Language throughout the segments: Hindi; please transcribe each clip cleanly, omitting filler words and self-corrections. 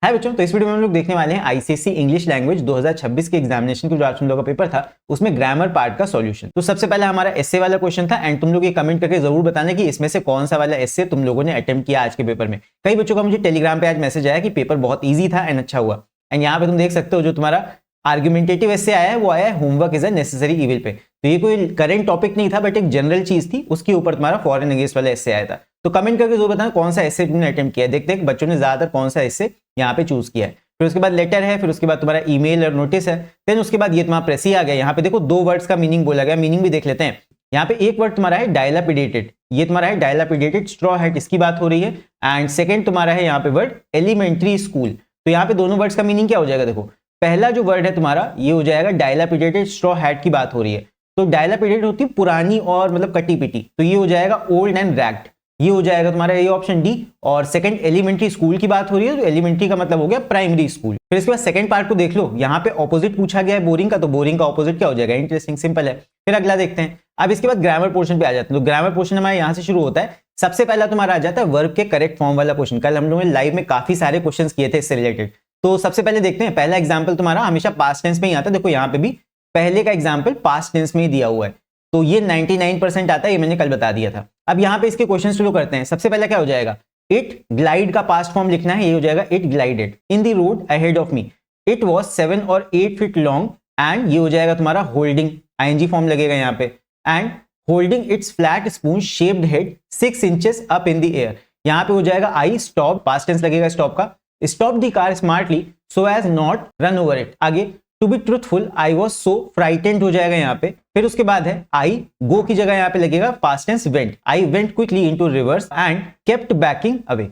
है बच्चों, तो इस वीडियो में हम लोग देखने वाले हैं आईसीएसई इंग्लिश लैंग्वेज 2026 के एग्जामिनेशन के जो आज तुम लोगों का पेपर था उसमें ग्रामर पार्ट का सॉल्यूशन। तो सबसे पहले हमारा एस्से वाला क्वेश्चन था एंड तुम लोग ये कमेंट करके जरूर बताना कि इसमें से कौन सा वाला एस्से तुम लोगों ने अटेम्प्ट किया आज के पेपर में। कई बच्चों का मुझे टेलीग्राम पे आज मैसेज आया कि पेपर बहुत ईजी था एंड अच्छा हुआ। एंड यहाँ पे तुम देख सकते हो जो तुम्हारा आर्ग्यूमेंटेटिव एस्से आया है वो आया है homework is a necessary evil पे। तो ये कोई करंट टॉपिक नहीं था बट एक जनरल चीज थी, उसके ऊपर तुम्हारा फॉरेन अगेंस्ट वाला एस्से आया था। तो कमेंट करके जरूर बताना कौन सा एस्से तुमने अटेम्प्ट किया है। देखते हैं बच्चों ने ज्यादातर कौन सा एस्से यहाँ पे चूज किया है। फिर उसके बाद लेटर है, फिर उसके बाद तुम्हारा ईमेल और नोटिस है, देन उसके बाद ये तुम्हारा प्रेसी आ गया। यहाँ पे देखो दो वर्ड्स का मीनिंग बोला गया, मीनिंग भी देख लेते हैं। यहाँ पे एक वर्ड तुम्हारा है डायलापिडेटेड, ये तुम्हारा है डायलापिडेटेड स्ट्रॉ हैट, इसकी बात हो रही है। एंड सेकंड तुम्हारा है यहाँ पे वर्ड एलिमेंट्री स्कूल। तो यहाँ पे दोनों वर्ड्स का मीनिंग क्या हो जाएगा, देखो पहला जो वर्ड है तुम्हारा ये हो जाएगा डायलापिडेटेड स्ट्रॉ हैट की बात हो रही है। तो डायलापिडेटेड होती है पुरानी और मतलब कटी पिटी, तो ये हो जाएगा ओल्ड एंड रैग्ड, ये हो जाएगा तुम्हारा ये ऑप्शन डी। और सेकंड एलिमेंट्री स्कूल की बात हो रही है, तो एलिमेंट्री का मतलब हो गया प्राइमरी स्कूल। फिर इसके बाद सेकंड पार्ट को देख लो, यहाँ पे ऑपोजिट पूछा गया है बोरिंग का, तो बोरिंग का ऑपोजिट क्या हो जाएगा, इंटरेस्टिंग, सिंपल है। फिर अगला देखते हैं। अब इसके बाद ग्रामर पोर्शन पे आ जाते हैं। तो ग्रामर पोर्शन हमारे यहाँ से शुरू होता है। सबसे पहला तुम्हारा आ जाता है वर्ब के करेक्ट फॉर्म वाला क्वेश्चन। कल हम लोगों ने लाइव में काफी सारे क्वेश्चन किए थे इससे रिलेटेड। तो सबसे पहले देखते हैं, पहला एग्जाम्पल तुम्हारा हमेशा पास्ट टेंस में ही आता है। देखो यहाँ पे भी पहले का एग्जाम्पल पास्ट टेंस में ही दिया हुआ है, तो ये 99% आता है, ये मैंने कल बता दिया था। अब यहाँ पे इसके क्वेश्चन शुरू करते हैं। सबसे पहले क्या हो जाएगा, इट ग्लाइड का पास्ट फॉर्म लिखना है, ये हो जाएगा it glided in the road ahead of me. It was 7 और 8 फीट लॉन्ग एंड ये हो जाएगा तुम्हारा होल्डिंग, आईएनजी फॉर्म लगेगा यहाँ पे। And holding its flat spoon shaped head 6 inches up in the air, यहाँ पे हो जाएगा आई स्टॉप, पास्ट टेंस लगेगा स्टॉप का। Stop the car smartly so as not run over it. आगे to be truthful I was so frightened हो जाएगा यहाँ पे। फिर उसके बाद है आई गो की जगह यहाँ पे लगेगा past tense went, I went quickly into reverse and kept backing away,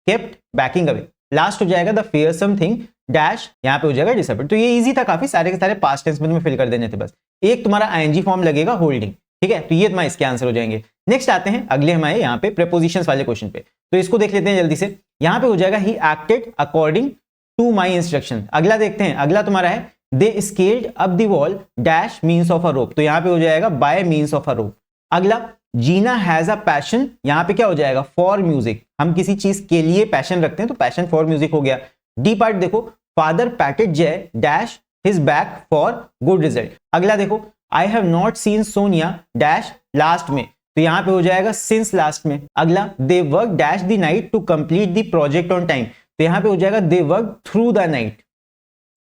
kept backing away. Last हो जाएगा द फियरसम थिंग डैश, यहाँ पे हो जाएगा डिसअपीयर्ड। तो ये इजी था काफी, सारे के सारे पास्ट टेंस में तुम्हें फिल कर देने थे बस। एक तुम्हारा आईएनजी फॉर्म लगेगा होल्डिंग, ठीक है, तो ये तुम्हारे इसके आंसर हो जाएंगे। नेक्स्ट आते हैं अगले हमारे यहाँ पे प्रीपोजिशंस वाले क्वेश्चन पे। तो इसको देख लेते हैं जल्दी से। यहाँ पे हो जाएगा he acted according to my instruction. अगला देखते हैं, अगला तुम्हारा है they scaled up the wall dash means of a rope, तो यहाँ पे हो जाएगा by means of a rope. अगला जीना हैज अ पैशन, यहाँ पे क्या हो जाएगा फॉर म्यूजिक, हम किसी चीज के लिए पैशन रखते हैं तो पैशन फॉर म्यूजिक हो गया। डी पार्ट देखो फादर पैटेड जय dash his back for good result. अगला देखो I have not seen Sonia dash last में, तो यहाँ पे हो जाएगा सिंस लास्ट में। अगला they work dash the night to complete the project on time, तो यहाँ पे हो जाएगा they work through the night,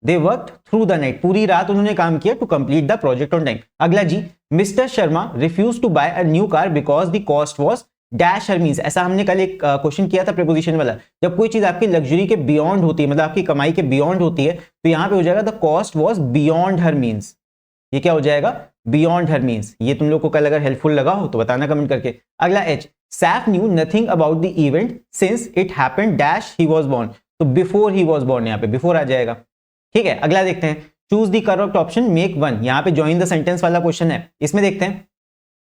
they work through the night, पूरी रात उन्होंने काम किया to complete the project on time. अगला जी mister Sharma refuse to buy a new car because the cost was dash her means. ऐसा हमने कल एक क्वेश्चन किया था प्रीपोजिशन वाला, जब कोई चीज आपकी लग्जरी के बियॉन्ड होती है, मतलब आपकी कमाई के बियॉन्ड होती है, तो यहाँ पे हो जाएगा the cost was beyond her means, ये क्या हो जाएगा बियॉन्ड हर मीन्स। ये तुम लोग को कल अगर हेल्पफुल लगा हो तो बताना कमेंट करके। अगला H Saif knew nothing about the event since it happened dash he was born, तो बिफोर ही वाज बोर्न, यहाँ पे बिफोर आ जाएगा, ठीक है। अगला देखते हैं choose the correct option make one, यहाँ पे जॉइन द सेंटेंस वाला क्वेश्चन है। इसमें देखते हैं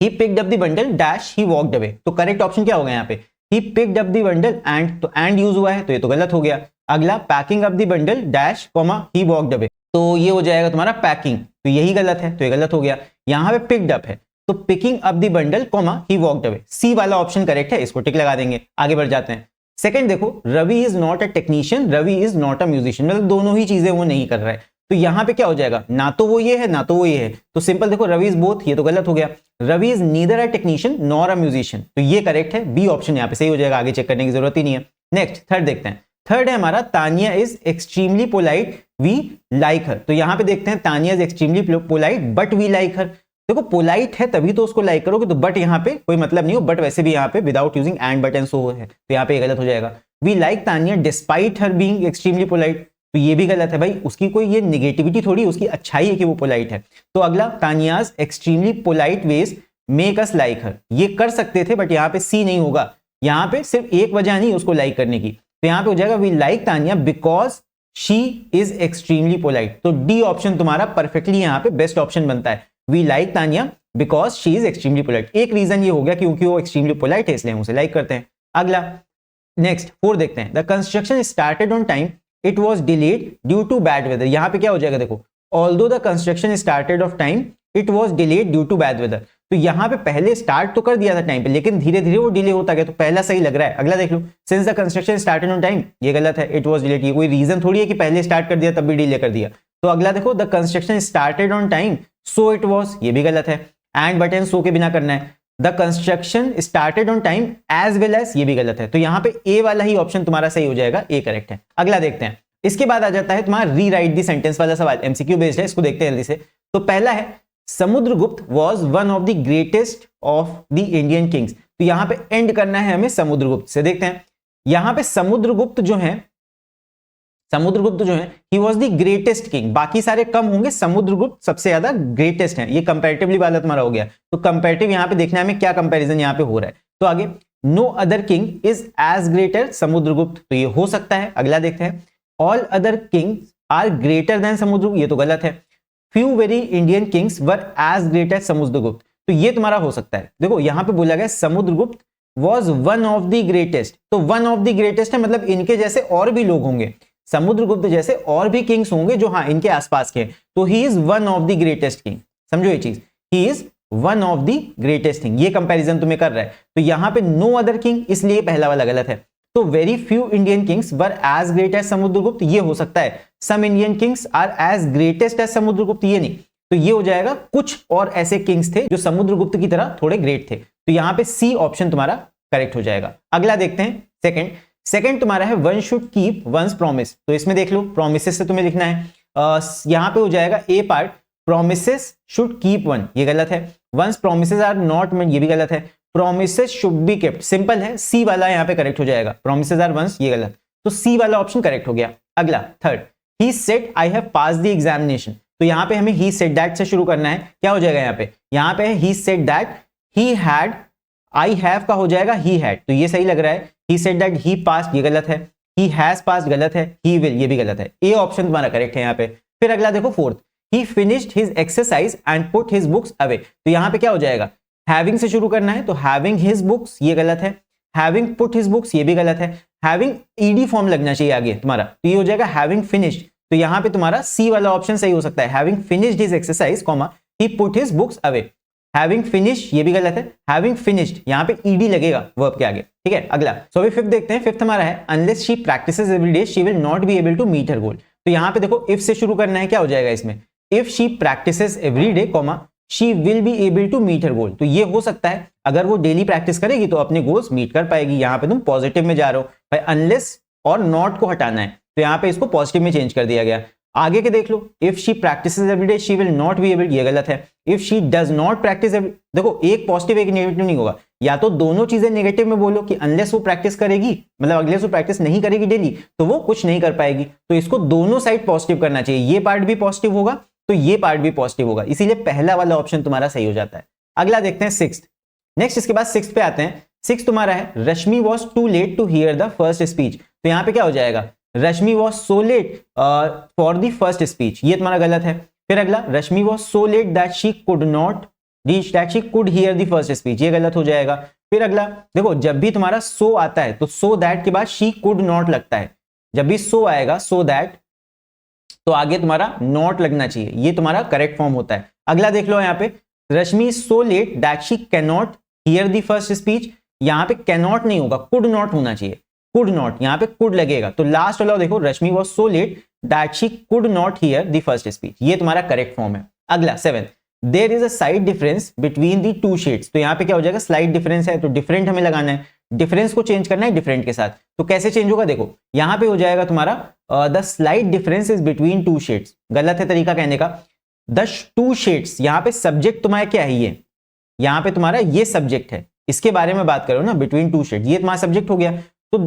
he picked up the bundle dash he walked away, तो करेक्ट ऑप्शन क्या होगा यहाँ पे he picked up the bundle and, तो एंड यूज हुआ है तो ये तो गलत हो गया। अगला packing up the bundle dash comma he walked away, तो ये हो जाएगा तुम्हारा पैकिंग, तो यही गलत है तो ये गलत हो गया। यहाँ पे पिक्ड अप है तो picking up the bundle comma he walked away, C वाला ऑप्शन करेक्ट है, इसको टिक लगा देंगे। आगे बढ़ जाते हैं। सेकंड देखो Ravi is not a technician, Ravi is not a musician, मतलब दोनों ही चीजें वो नहीं कर रहा है, तो यहाँ पे क्या हो जाएगा ना तो वो ये है ना तो वो ये है, तो सिंपल देखो रवि इज बोथ, ये तो गलत हो गया। Ravi is neither a technician nor a musician, तो ये करेक्ट है, बी ऑप्शन यहाँ पे सही हो जाएगा, आगे चेक करने की जरूरत ही नहीं है। नेक्स्ट थर्ड देखते हैं। थर्ड है हमारा Tania is extremely polite we like her, तो यहाँ पे देखते हैं Tania is extremely polite but we like her. देखो पोलाइट है तभी तो उसको लाइक करोगे, तो बट यहाँ पे कोई मतलब नहीं हो, बट वैसे भी यहाँ पे without using and but and so है, तो यहाँ पे गलत हो जाएगा। We like Tania despite her being extremely polite, तो ये भी गलत है भाई, उसकी कोई ये निगेटिविटी थोड़ी, उसकी अच्छाई है कि वो पोलाइट है। तो अगला Tania's extremely polite ways make us like her, ये कर सकते थे बट यहाँ पे सी नहीं होगा, यहाँ पे सिर्फ एक वजह नहीं उसको लाइक करने की, तो यहाँ पे हो जाएगा we like Tania because she is extremely polite, तो डी ऑप्शन तुम्हारा परफेक्टली यहाँ पे बेस्ट ऑप्शन बनता है, we like Tania because she is extremely polite. एक रीजन ये हो गया क्योंकि वो एक्सट्रीमली पोलाइट है इसलिए हम उसे लाइक करते हैं। अगला नेक्स्ट फोर देखते हैं। The construction started on time it was delayed due to bad weather, यहाँ पे क्या हो जाएगा देखो although the construction started of time it was delayed due to bad weather, तो यहाँ पे पहले स्टार्ट तो कर दिया था टाइम पे, लेकिन धीरे धीरे वो डिले होता गया, तो पहला सही लग रहा है। अगला देख लो, since the construction started on time, ये गलत है। इट वाज डिलेड, ये कोई रीजन थोड़ी है कि पहले स्टार्ट कर दिया तब भी डिले कर दिया। तो अगला देखो, the construction started on time so it was, ये भी गलत है। एंड बट एंड सो के बिना करना है। The construction started on time as well as, ये भी गलत है। तो यहाँ पे ए वाला ही ऑप्शन तुम्हारा सही हो जाएगा, ए करेक्ट है। अगला देखते हैं, इसके बाद आ जाता है तुम्हारा रीराइट दी सेंटेंस वाला सवाल, एमसीक्यू बेस्ड है, इसको देखते हैं जल्दी से। तो पहला है, Samudragupta was one of the greatest of the Indian Kings. तो यहां पे एंड करना है हमें समुद्रगुप्त से। देखते हैं, यहां पे समुद्रगुप्त जो है he was the greatest king, बाकी सारे कम होंगे, समुद्रगुप्त सबसे ज्यादा ग्रेटेस्ट है। ये कंपैरेटिवली वाला तुम्हारा हो गया। तो कंपैरेटिव यहां पे देखना है हमें क्या कंपैरिजन यहां पे हो रहा है। तो आगे, no other king is as great as Samudragupta, तो ये हो सकता है। अगला देखते हैं, all other kings are greater than Samudragupta, ये तो गलत है। Few very Indian kings were as great as Samudragupta, तो ये तुम्हारा हो सकता है। देखो यहां पे बोला गया Samudragupta was one of the greatest, तो वन ऑफ द ग्रेटेस्ट है, मतलब इनके जैसे और भी लोग होंगे, समुद्रगुप्त जैसे और भी किंग्स होंगे जो हाँ इनके आसपास के, तो he is one of the greatest king. समझो ये चीज, he is one of the greatest king, ये कंपैरिजन तुम्हें कर रहा है। तो यहां पे नो अदर किंग, इसलिए पहला वाला गलत है। तो very few Indian kings were as great as Samudragupta, ये हो सकता है। Some Indian kings are as greatest as Samudragupta, ये नहीं। तो ये हो जाएगा कुछ और ऐसे किंग्स थे जो समुद्रगुप्त की तरह थोड़े ग्रेट थे। तो यहां पे सी ऑप्शन तुम्हारा करेक्ट हो जाएगा। अगला देखते हैं, सेकंड तुम्हारा है one should keep once promise. तो इसमें देख लो, प्रोमिसेस से तुम्हें लिखना है, यहां पे हो जाएगा A part, promises should keep one, ये गलत है। Once promises are not meant, ये भी गलत है। Promises should be kept, simple है, सी वाला यहाँ पे करेक्ट हो जाएगा। प्रोमिसेस आर वंस, ये गलत, तो सी वाला ऑप्शन करेक्ट हो गया। अगला third, he said I have passed the examination. तो यहाँ पे हमें ही सेड दैट से शुरू करना है, क्या हो जाएगा यहाँ पे he said that he had, I have का हो जाएगा ही हैड, तो ये सही लग रहा है। He said that he passed, ये गलत है। ही हैज पास्ड गलत है। ही विल, ये भी गलत है। ए ऑप्शन तुम्हारा करेक्ट है यहाँ पे। फिर अगला देखो fourth, he finished his exercise and put his books away. तो यहाँ पे क्या हो जाएगा, हैविंग से शुरू करना है, तो हैविंग हिज बुक्स, ये गलत है। हैविंग पुट हिज बुक्स, ये भी गलत है। हैविंग ईडी फॉर्म लगना चाहिए आगे तुम्हारा, तो ये हो जाएगा हैविंग फिनिश्ड। तो यहाँ पे तुम्हारा सी वाला ऑप्शन सही हो सकता है, having finished his exercise comma he put his books away. Having finished, ये भी गलत है। हैविंग फिनिश्ड, यहाँ पे ईडी लगेगा वर्ब के आगे, ठीक है। अगला, सो अभी फिफ्थ देखते हैं। फिफ्थ हमारा है, unless she practises every day she will not be able to meet her goal. तो यहाँ पे देखो इफ से शुरू करना है, क्या हो जाएगा इसमें, if she practises every day comma she will be able to meet her goal. तो ये हो सकता है अगर वो डेली प्रैक्टिस करेगी तो अपने गोल्स मीट कर पाएगी। यहाँ पे तुम पॉजिटिव में जा रहे हो भाई, अनलेस और नॉट को हटाना है, तो यहाँ पे इसको पॉजिटिव में चेंज कर दिया गया। आगे के देख लो, if she practises every day she will not be able, ये गलत है। If she does not practise, देखो एक पॉजिटिव एक नेगेटिव नहीं होगा, या तो दोनों चीजें नेगेटिव में बोलो कि अनलेस वो प्रैक्टिस करेगी, मतलब अनलेस वो प्रैक्टिस नहीं करेगी डेली तो वो कुछ नहीं कर पाएगी। तो इसको दोनों साइड पॉजिटिव करना चाहिए, ये पार्ट भी पॉजिटिव होगा तो ये पार्ट भी पॉजिटिव होगा, इसीलिए पहला वाला ऑप्शन तुम्हारा सही हो जाता है। अगला देखते हैं सिक्स्थ। नेक्स्ट इसके बाद सिक्स्थ पे आते हैं। सिक्स्थ तुम्हारा है, Rashmi was too late to hear the first speech. तो यहाँ पे क्या हो जाएगा, Rashmi was so late for the first speech, ये तुम्हारा गलत है। फिर अगला, Rashmi was so late that she could not reach that she could hear the first speech, ये गलत हो जाएगा। फिर अगला देखो, जब भी तुम्हारा सो आता है तो सो दैट के बाद शी कुड नॉट लगता है, जब भी सो आएगा सो दैट तो आगे तुम्हारा नॉट लगना चाहिए, ये तुम्हारा करेक्ट फॉर्म होता है। अगला देख लो यहाँ पे, Rashmi so late that she can not hear the first speech, यहाँ पे कैन नॉट नहीं होगा, कुड नॉट होना चाहिए, कुड नॉट, यहाँ पे कुड लगेगा। तो लास्ट वाला देखो, Rashmi was so late that she could not hear the first speech, ये तुम्हारा करेक्ट फॉर्म है। अगला seventh, there is a slight difference between the two shades. तो यहाँ पे क्या हो जाएगा, स्लाइट डिफरेंस है तो डिफरेंट हमें लगाना है, डिफरेंस को चेंज करना है डिफरेंट के साथ। तो कैसे चेंज होगा, देखो यहाँ पे हो जाएगा तुम्हारा the slight difference is between two shades, गलत है तरीका कहने का। द टू शेड्स, यहाँ पे सब्जेक्ट तुम्हारा क्या है, ये यहाँ पे तुम्हारा ये सब्जेक्ट है, इसके बारे में बात करो ना, बिटवीन टू शेड्स, ये तुम्हारा सब्जेक्ट हो गया। तो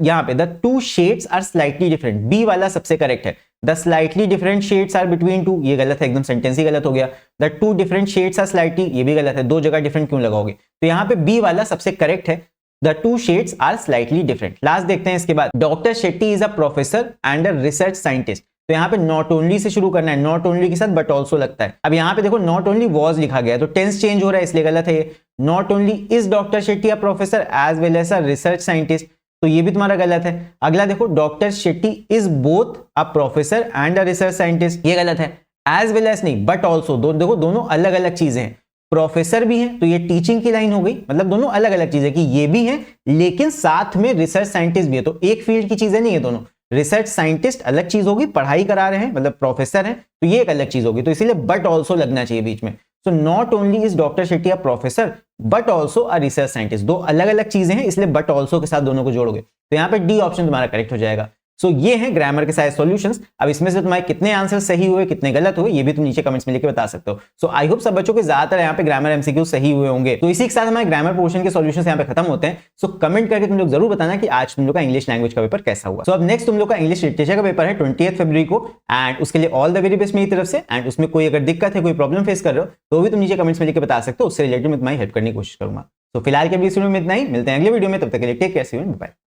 यहाँ पे the two shades are slightly different, B वाला सबसे करेक्ट है। The slightly different shades are between two, ये गलत है, एकदम सेंटेंस ही गलत हो गया। The two different shades are slightly, ये भी गलत है, दो जगह डिफरेंट क्यों लगाओगे। तो यहाँ पे बी वाला सबसे करेक्ट है, the two shades are slightly different. Last देखते हैं इसके बाद, doctor Shetty is a professor and a research scientist. तो यहाँ पे नॉट ओनली से शुरू करना है, नॉट ओनली के साथ बट ऑल्सो लगता है। अब यहाँ पे देखो नॉट ओनली वॉज लिखा गया तो टेंस चेंज हो रहा है, इसलिए गलत है ये। Not only is doctor Shetty a professor as well as a research scientist, तो ये भी तुम्हारा गलत है। अगला देखो, doctor Shetty is both a professor and a research scientist, ये गलत है। एज वेल एज नहीं, बट ऑल्सो, देखो दोनों अलग अलग चीजें हैं। प्रोफेसर भी हैं, तो ये टीचिंग की लाइन हो गई, मतलब दोनों अलग अलग चीजें कि ये भी हैं लेकिन साथ में रिसर्च साइंटिस्ट भी है, तो एक फील्ड की चीजें नहीं है दोनों। रिसर्च साइंटिस्ट अलग चीज होगी, पढ़ाई करा रहे हैं मतलब प्रोफेसर हैं, तो ये एक अलग चीज होगी, तो इसीलिए बट ऑल्सो लगना चाहिए बीच में। So not only is doctor Shetty a professor but also a research scientist, दो अलग अलग चीजें हैं, इसलिए बट ऑल्सो के साथ दोनों को जोड़ोगे, तो यहाँ पे डी ऑप्शन तुम्हारा करेक्ट हो जाएगा। सो ये हैं ग्रामर के सारे सॉल्यूशंस। अब इसमें से तुम्हारे कितने आंसर सही हुए कितने गलत हुए ये भी तुम नीचे कमेंट्स में लिख के बता सकते हो। सो आई होप सब बच्चों के ज्यादातर यहाँ पे ग्रामर एमसीक्यू सही हुए होंगे। तो इसी के साथ हमारे ग्रामर पोर्शन के सॉल्यूशंस यहाँ पे खत्म होते हैं। सो कमेंट करके तुम लोग जरूर बताना कि आज तुम लोग का इंग्लिश लैंग्वेज का पेपर कैसा हुआ। सो अब नेक्स्ट तुम लोग का इंग्लिश लिटरेचर का पेपर है 20 फरवरी को, एंड उसके लिए ऑल द वेरी बेस्ट मेरी तरफ से। एंड उसमें कोई अगर दिक्कत है, कोई प्रॉब्लम फेस कर रहे हो तो भी तुम नीचे कमेंट्स में लिख के बता सकते हो, उससे रिलेटेड मैं तुम्हारी हेल्प करने की कोशिश करूंगा। तो फिलहाल के वीडियो में इतना ही, मिलते हैं अगले वीडियो में, तब तक के लिए take care, see you, bye.